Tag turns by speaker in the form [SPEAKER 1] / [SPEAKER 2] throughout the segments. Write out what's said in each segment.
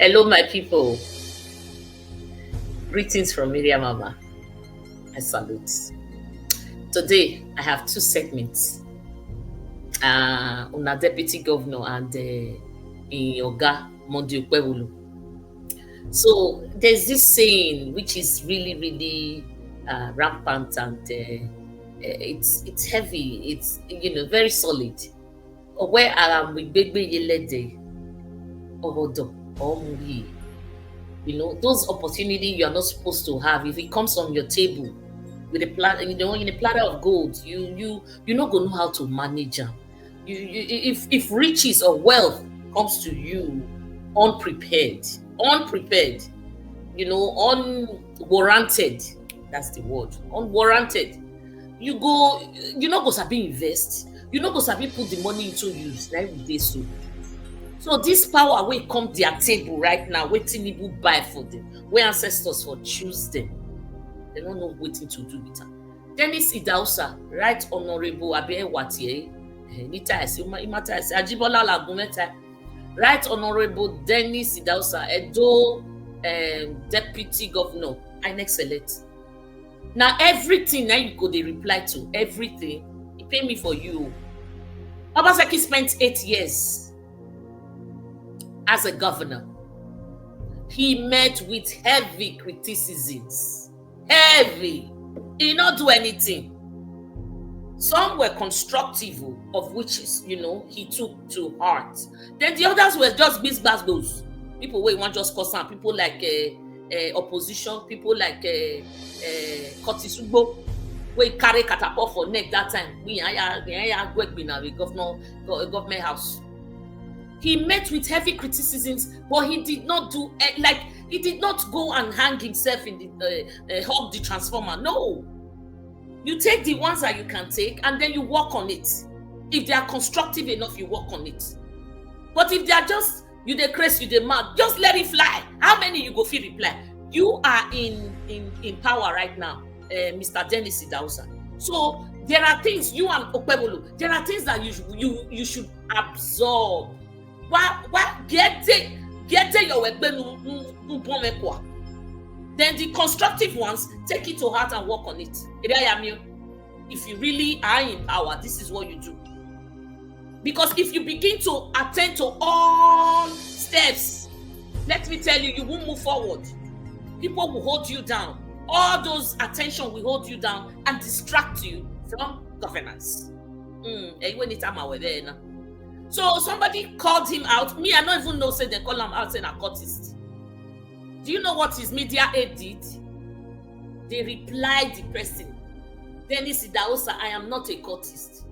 [SPEAKER 1] Hello, my people. Greetings from Miriam Mama. I salute. Today, I have two segments. On a deputy governor and Yoga Mondi Ukwebulu. So there's this saying which is really, really rampant, and it's heavy. It's very solid. Where we baby yelede obodo or muyi. Those opportunities you are not supposed to have. If it comes on your table with a platter, in a platter of gold, you're not gonna know how to manage them. If riches or wealth comes to you unprepared, unwarranted, that's the word, unwarranted, you're not gonna sabi invest, you're not gonna sabi put the money into use, right? So this power will come their table right now, waiting people buy for them, where ancestors for choose them. They don't know what to do with them. Dennis Idausa, Right Honorable Abe Watie, Ajibola Lagumeta, Right Honorable Dennis Idausa, Edo Deputy Governor, I select. Now everything now you go they reply to everything. He pay me for you. Obaseki spent 8 years as a governor. He met with heavy criticisms. Heavy. He did not do anything. Some were constructive, of which he took to heart. Then the others were just bisbasbos. People who want just cause some. People like opposition. People like Kotisugbo, we carry catapult for neck that time. We government house. He met with heavy criticisms, but he did not do he did not go and hang himself in the hug the transformer. No, you take the ones that you can take, and then you work on it. If they are constructive enough, you work on it. But if they are just you the crazy, you the mad, just let it fly. How many you go feel reply? You are in power right now, Mr. Dennis Idausa. So there are things you and Okpebolo. There are things that you should absorb. Why get your then the constructive ones, take it to heart and work on it. If you really are in power, this is what you do. Because if you begin to attend to all steps, let me tell you, you won't move forward. People will hold you down. All those attention will hold you down and distract you from governance. So somebody called him out. Me, I don't even know, say they call him out saying a cultist. Do you know what his media aid did? They replied the person, Dennis Idausa, I am not a cultist.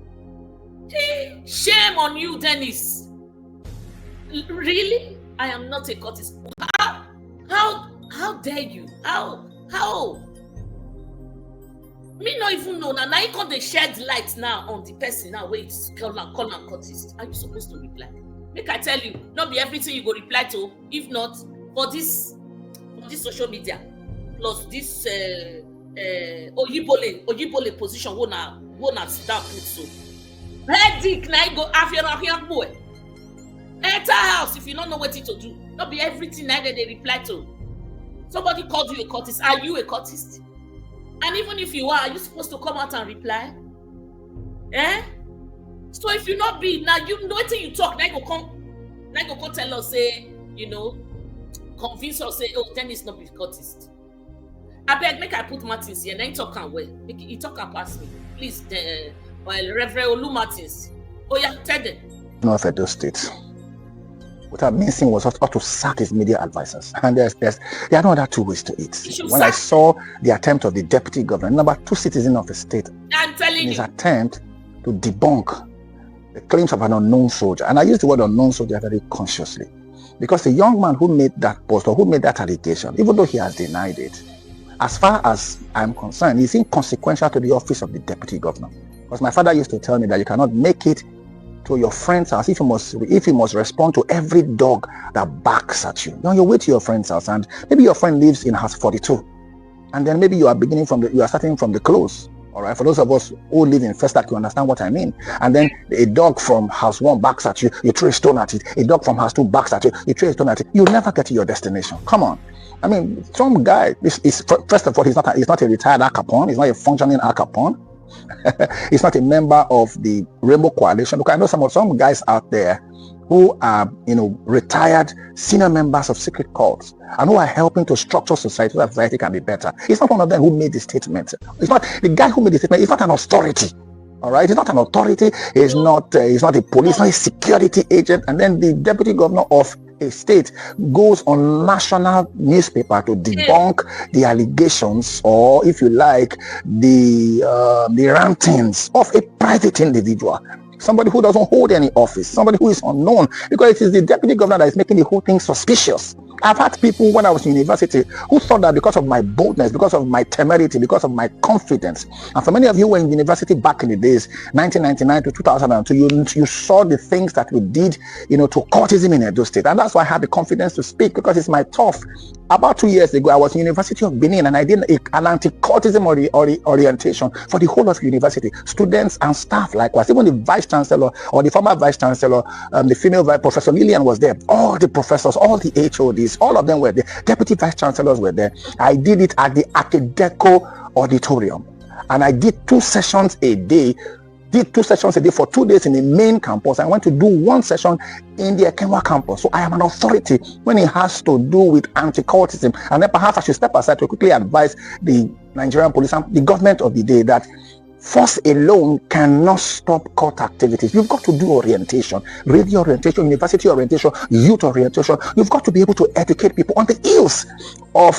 [SPEAKER 1] Hey, shame on you, Dennis. Really? I am not a cultist. How dare you? How? Me not even know now. Now you come they shed light now on the person now where it's call and cultist. Are you supposed to reply? Make I tell you, not be everything you go reply to. If not, for this social media, plus this Oyibole position won't start put so. Headache now you go after boy. Enter house if you don't know what to do. Not be everything now that they reply to. Somebody called you a cultist. Are you a cultist? And even if you are you supposed to come out and reply? So if you not be now, you know what you talk. Now you go come tell us, say, convince us, say, oh, Dennis not be cultist. I beg, make I put Martins here. Now you talk and well. You talk and pass me, please. Reverend Olu Martins. Oh yeah, tell them.
[SPEAKER 2] North Edo State. What I'm missing was how to sack his media advisors. And there are no other two ways to it. When I saw the attempt of the deputy governor, number 2 citizen of the state,
[SPEAKER 1] I'm telling
[SPEAKER 2] his
[SPEAKER 1] you,
[SPEAKER 2] attempt to debunk the claims of an unknown soldier, and I use the word unknown soldier very consciously, because the young man who made that post or who made that allegation, even though he has denied it, as far as I'm concerned, is inconsequential to the office of the deputy governor. Because my father used to tell me that you cannot make it to your friend's house if you must respond to every dog that barks at you. You're on your way to your friend's house, and maybe your friend lives in house 42, and then maybe you are starting from the close. All right, for those of us who live in First Act, you understand what I mean. And then a dog from house 1 backs at you, you throw a stone at it. A dog from house 2 backs at you, you throw a stone at it. You'll never get to your destination. Come on. I mean, some guy, first of all, he's not a retired Al Capone. He's not a functioning Al Capone. He's not a member of the Rainbow Coalition. Look, I know some guys out there who are, retired senior members of secret cults and who are helping to structure society so that society can be better. It's not one of them who made the statement. It's not the guy who made the statement. He's not an authority. All right, he's not an authority. He's not a police, not a security agent. And then the deputy governor of a state goes on national newspaper to debunk the allegations, or if you like, the rantings of a private individual. Somebody who doesn't hold any office, somebody who is unknown, because it is the deputy governor that is making the whole thing suspicious. I've had people when I was in university who thought that because of my boldness, because of my temerity, because of my confidence, and for many of you who were in university back in the days, 1999 to 2002, you saw the things that we did, to cultism in Edo State, and that's why I had the confidence to speak, because it's my tough. About 2 years ago, I was in University of Benin, and I did an anti-cultism orientation for the whole of the university, students and staff likewise. Even the vice chancellor or the former vice chancellor, the female vice, Professor Lillian was there. All the professors, all the HODs, all of them were there. Deputy vice chancellors were there. I did it at the Archideco auditorium, and I did 2 sessions a day. For 2 days in the main campus. I went to do 1 session in the Ekenwa campus. So I am an authority when it has to do with anti-cultism. And then perhaps I should step aside to quickly advise the Nigerian police and the government of the day that force alone cannot stop cult activities. You've got to do orientation, radio orientation, university orientation, youth orientation. You've got to be able to educate people on the ills of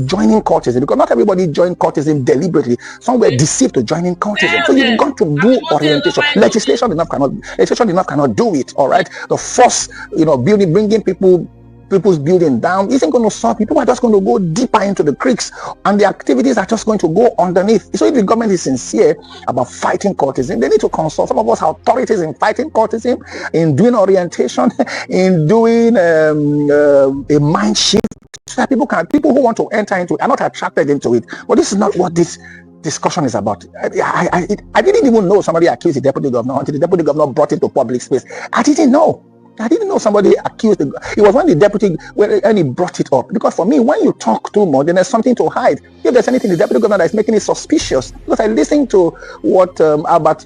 [SPEAKER 2] joining cultism, because not everybody joined cultism deliberately. Some were deceived to joining cultism. So you've got to do orientation. Legislation enough cannot do it. All right, the force, bringing people's building down isn't going to solve. People are just going to go deeper into the creeks, and the activities are just going to go underneath. So if the government is sincere about fighting cultism, they need to consult some of us authorities in fighting cultism, in doing orientation, in doing a mind shift, so that people who want to enter into it are not attracted into it. But this is not what this discussion is about. I didn't even know somebody accused the deputy governor until the deputy governor brought it to public space. I didn't know somebody accused it was when the deputy, when he brought it up. Because for me, when you talk too much, then there's something to hide. If there's anything, the deputy governor that is making it suspicious. Because I listened to what Albert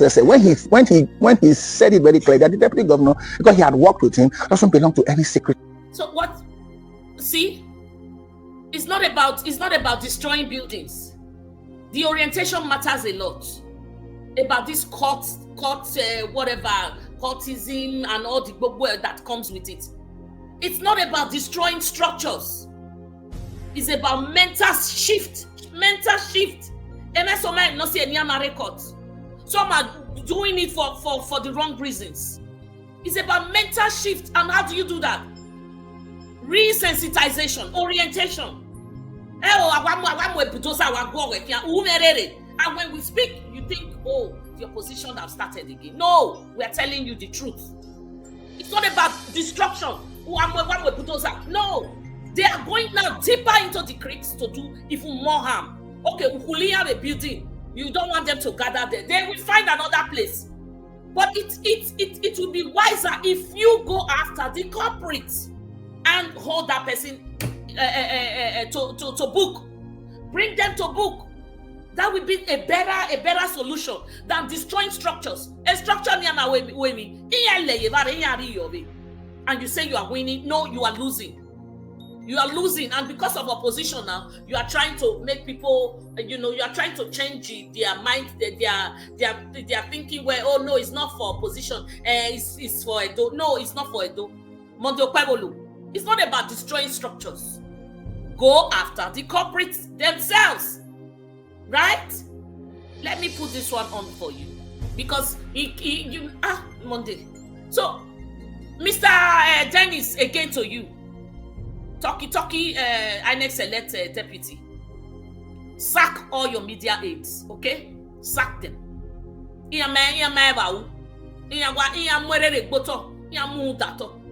[SPEAKER 2] said when he said it very clearly that the deputy governor, because he had worked with him, doesn't belong to any secret.
[SPEAKER 1] So what? See, it's not about destroying buildings. The orientation matters a lot. About this whatever. Cultism and all the word that comes with it. It's not about destroying structures. It's about mental shift. Some are doing it for the wrong reasons. It's about mental shift. And how do you do that? Resensitization, orientation. And when we speak, you think, the opposition have started again. No, we are telling you the truth. It's not about destruction. No, they are going now deeper into the creeks to do even more harm. Okay, we have a building. You don't want them to gather there. They will find another place. But it will be wiser if you go after the culprits and hold that person to book. Bring them to book. That would be a better solution than destroying structures. A structure and you say you are winning. No, you are losing. You are losing, and because of opposition now, you are trying to make people, you are trying to change their mind, their thinking where, oh no, it's not for opposition, it's for Edo. No, it's not for Edo. It's not about destroying structures. Go after the culprits themselves. Right? Let me put this one on for you, because Monday. So, Mr. Dennis, again to you. Talkie, INEC select deputy. Sack all your media aides, okay? Sack them.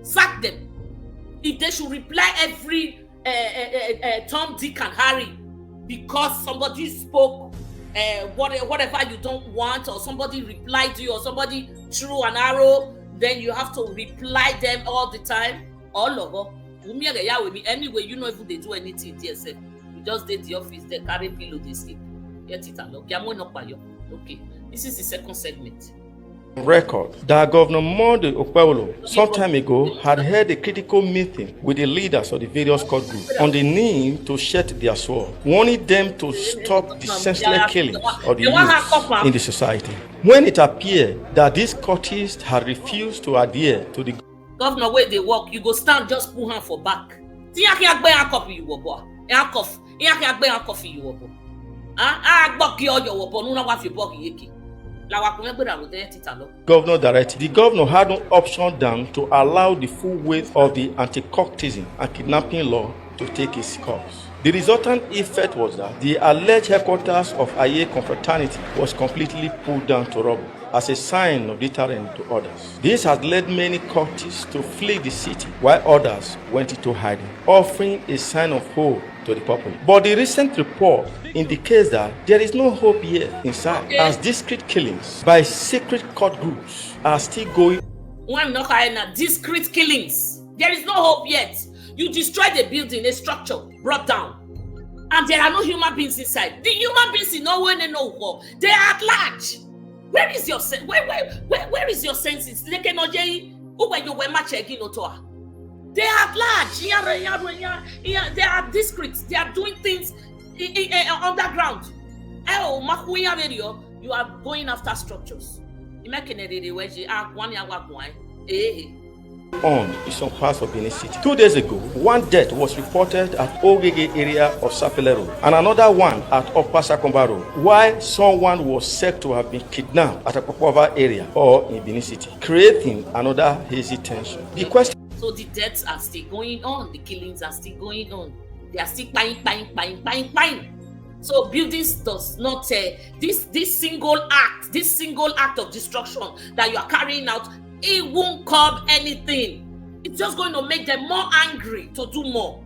[SPEAKER 1] Sack them. If they should reply every Tom, Dick, and Harry because somebody spoke whatever you don't want, or somebody replied to you, or somebody threw an arrow, then you have to reply them all the time. All over. Anyway, you know if they do anything there, you just did the office, they carry pillow, they sleep. Get it along. Okay. This is the second segment.
[SPEAKER 3] Record that Governor Monde Okpebholo some time ago had held a critical meeting with the leaders of the various court groups on the need to shed their sword, warning them to stop the senseless killings of the youth in the society. When it appeared that these courtists had refused to adhere to the
[SPEAKER 1] governor where they work, you go stand, just put hand for back.
[SPEAKER 3] Governor directed. The governor had no option than to allow the full weight of the anti-cultism and kidnapping law to take its course. The resultant effect was that the alleged headquarters of Aye confraternity was completely pulled down to rubble as a sign of deterrent to others. This has led many cultists to flee the city, while others went into hiding, offering a sign of hope to the public. But the recent report indicates that there is no hope yet in sight, as discreet killings by secret court groups are still going.
[SPEAKER 1] Discreet killings. There is no hope yet. You destroyed a building, a structure, brought down, and there are no human beings inside. The human beings in no one and no war. They are at large. Where is your sense? Where is your senses? They are at large. They are discreet. They are doing things underground. You are going after structures.
[SPEAKER 3] On in some parts of Benin City. 2 days ago, one death was reported at Ogege area of Sapele Road and another one at Opasakomba Road, while someone was said to have been kidnapped at a Popova area or in Benin City, creating another hazy tension. The question.
[SPEAKER 1] So the deaths are still going on, the killings are still going on. They are still bang. So buildings does not this single act of destruction that you are carrying out, it won't curb anything. It's just going to make them more angry to do more.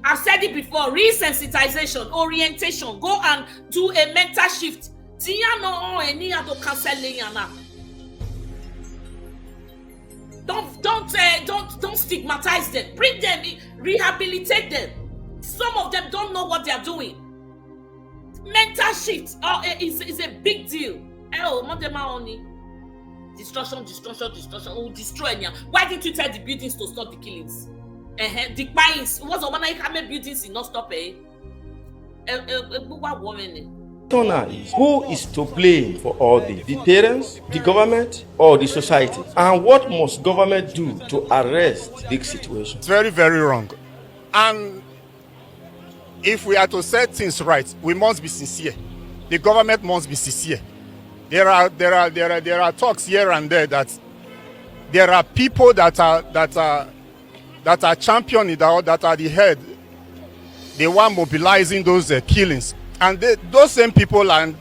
[SPEAKER 1] I've said it before, resensitization, orientation, go and do a mental shift. Don't stigmatize them. Bring them in, rehabilitate them. Some of them don't know what they are doing. Mental shift is a big deal. Destruction. Oh, destroy them. Why didn't you tell the buildings to stop the killings? The pines. What's the one I make buildings not stop?
[SPEAKER 3] Who is to blame for all this? The parents, the government, or the society? And what must government do to arrest this situation?
[SPEAKER 4] It's very, very wrong. And if we are to set things right, we must be sincere. The government must be sincere. There are talks here and there that there are people that are championing that are the head. They want mobilizing those killings, and those same people are in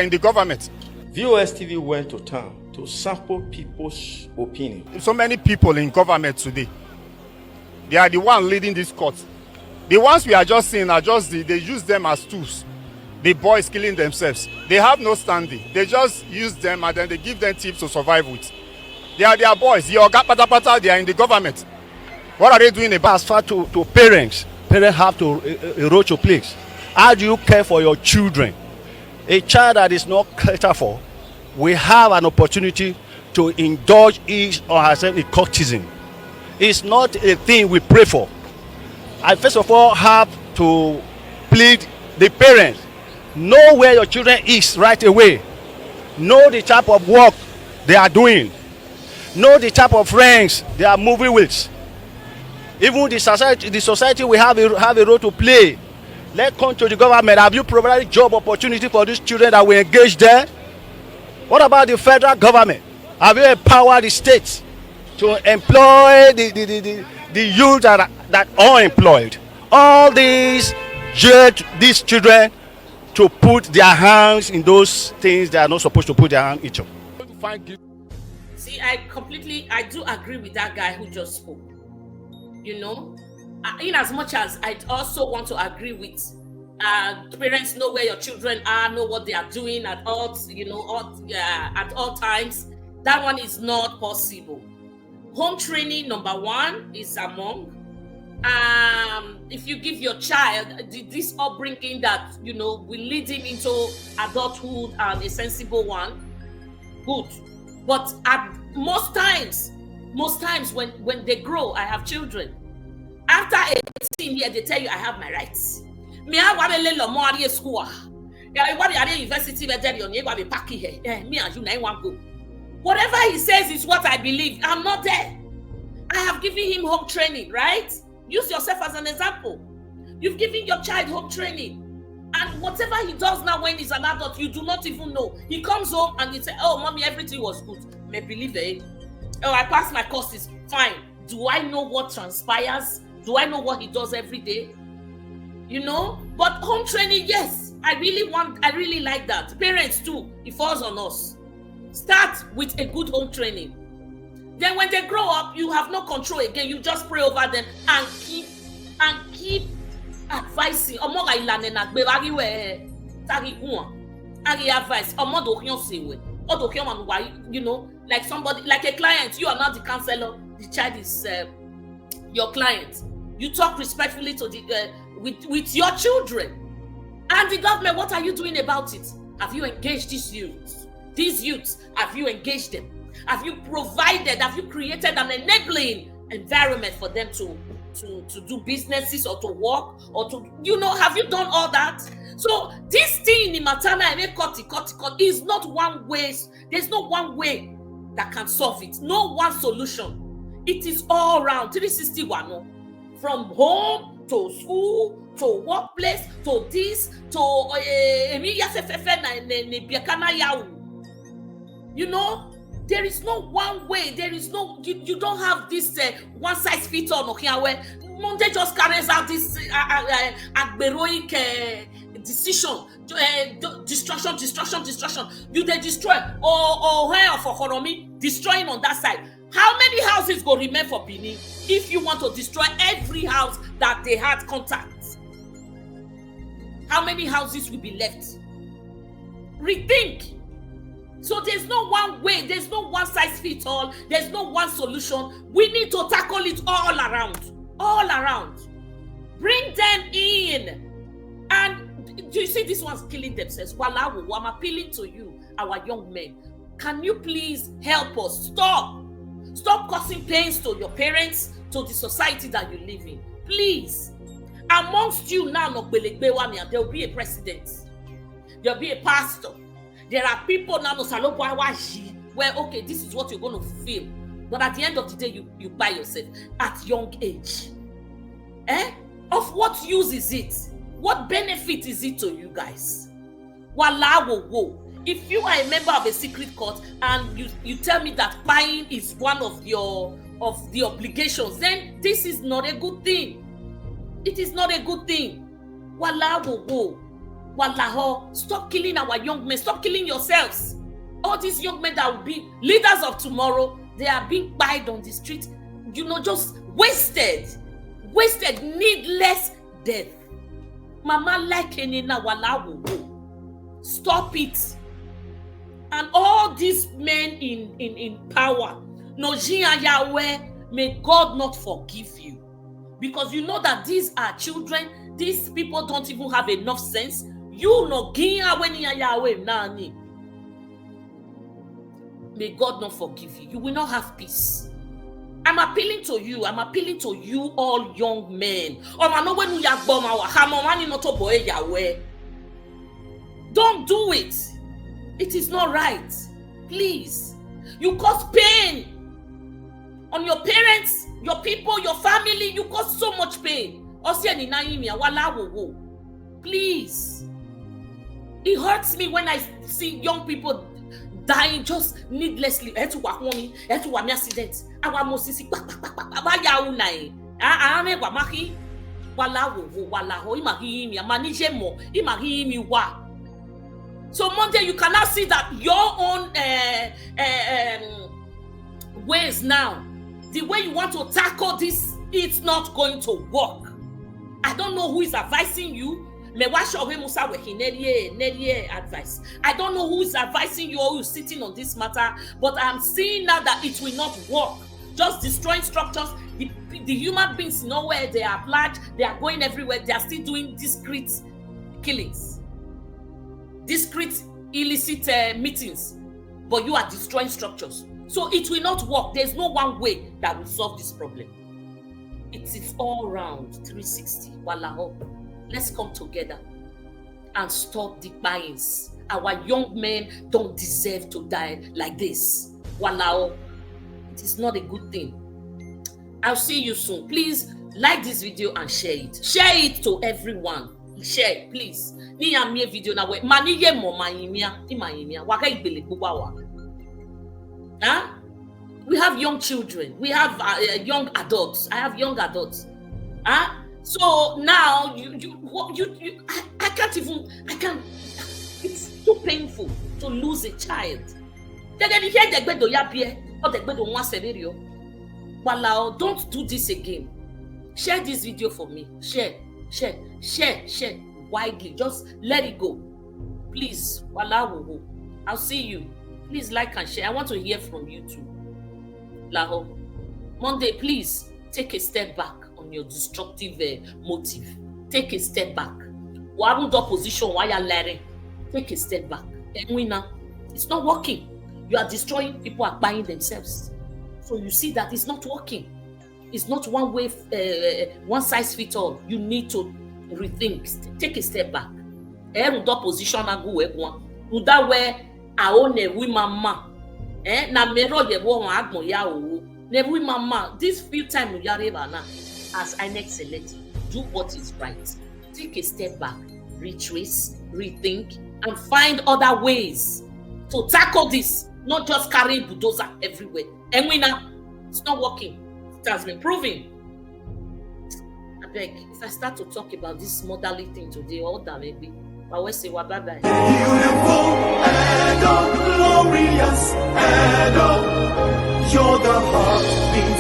[SPEAKER 4] the government.
[SPEAKER 3] VOS TV went to town to sample people's opinion.
[SPEAKER 4] So many people in government today, they are the ones leading this court. The ones we are just seeing are just they use them as tools. The boys killing themselves. They have no standing. They just use them and then they give them tips to survive with. They are their boys. Your pata, they are in the government. What are they doing about?
[SPEAKER 5] As far to parents? Parents have to erode your place. How do you care for your children? A child that is not catered for, we have an opportunity to indulge his or herself in cultism. It's not a thing we pray for. I first of all have to plead the parents. Know where your children is right away. Know the type of work they are doing. Know the type of friends they are moving with. Even the society will have a role to play. Let's come to the government. Have you provided job opportunity for these children that will engage there? What about the federal government? Have you empowered the states to employ the youth that are unemployed? All these children to put their hands in those things they are not supposed to put their hand into.
[SPEAKER 1] See, I do agree with that guy who just spoke. You know, in as much as I also want to agree with parents know where your children are, know what they are doing at all, at all times. That one is not possible. Home training, number one, is among. If you give your child this upbringing that will lead him into adulthood and a sensible one, good. But at most times when they grow, I have children. After 18 years, they tell you I have my rights. Me I want a little more at school. Yeah, what are university me and you nine one go. Whatever he says is what I believe. I'm not there. I have given him home training, right? Use yourself as an example. You've given your child home training. And whatever he does now when he's an adult, you do not even know. He comes home and he says, oh, mommy, everything was good. May believe it. Oh, I passed my courses. Fine. Do I know what transpires? Do I know what he does every day? But home training, yes. I really like that. Parents too, it falls on us. Start with a good home training. Then when they grow up, you have no control again. You just pray over them and keep advising. Like somebody, like a client, you are not the counselor. The child is your client. You talk respectfully to the with your children. And the government, what are you doing about it? Have you engaged these youths? These youths, have you engaged them? Have you created an enabling environment for them to do businesses or to work or to, have you done all that? So this thing in matana is not one way. There's no one way that can solve it. No one solution. It is all around 361. From home to school to workplace to this to there is no one way. There is no, you don't have this one size fits all where Monday just carries out this heroic decision, destruction. You they destroy or for economy, destroying on that side. How many houses go remain for Benin if you want to destroy every house that they had contact? How many houses will be left? Rethink. So there's no one way, there's no one size fits all, there's no one solution. We need to tackle it all around. Bring them in. And do you see these ones killing themselves? Walawu, I'm appealing to you, our young men. Can you please help us? Stop causing pains to your parents, to the society that you live in. Please. Amongst you now, there will be a president. There will be a pastor. There are people now where, okay, this is what you're going to feel. But at the end of the day, you buy yourself at young age. Of what use is it? What benefit is it to you guys? If you are a member of a secret court and you tell me that buying is one of the obligations, then this is not a good thing. It is not a good thing. Stop killing our young men. Stop killing yourselves. All these young men that will be leaders of tomorrow, they are being buyed on the street. Just wasted, needless death. Mama like stop it. And all these men in power, Nojia Yahweh, may God not forgive you. Because you know that these are children. These people don't even have enough sense. You know, may God not forgive you. You will not have peace. I'm appealing to you. I'm appealing to you, all young men. Don't do it. It is not right. Please. You cause pain on your parents, your people, your family. You cause so much pain. Please. It hurts me when I see young people dying just needlessly. Accident. So Monday, you cannot see that your own ways now, the way you want to tackle this It's not going to work. I don't know who is advising you. Advice. I don't know who is advising you or who is sitting on this matter, but I'm seeing now that it will not work. Just destroying structures. The human beings nowhere, they are large, they are going everywhere, they are still doing discreet killings, discreet illicit meetings, but you are destroying structures. So it will not work. There's no one way that will solve this problem. It is all round 360. Wallah. Let's come together and stop the bias. Our young men don't deserve to die like this. Wallah. It is not a good thing. I'll see you soon. Please like this video and share it. Share it to everyone. Share it, please. Video na we maniye mo mayimia ti mayimia waka igbele gbogbo wa. Huh? We have young children. We have young adults. I have young adults. Huh? So now I can't. It's too painful to lose a child. Don't do this again. Share this video for me. Share widely. Just let it go. Please. I'll see you. Please like and share. I want to hear from you too. Laho. Monday, please take a step back on your destructive motive. Take a step back. Warun opposition while you're learning. Take a step back. It's not working. You are destroying. People are buying themselves. So you see that it's not working. It's not one way, one size fits all. You need to rethink. Take a step back. Opposition that way I own a woman. Na mero ye wo agbo ya owo. Ne we mama this few time you are now as INEC select, do what is right. Take a step back, retrace, rethink, and find other ways to tackle this. Not just carrying bulldozer everywhere. And we now it's not working. It has been proven. I beg, if I start to talk about this motherly thing today, all that maybe I will say bye bye.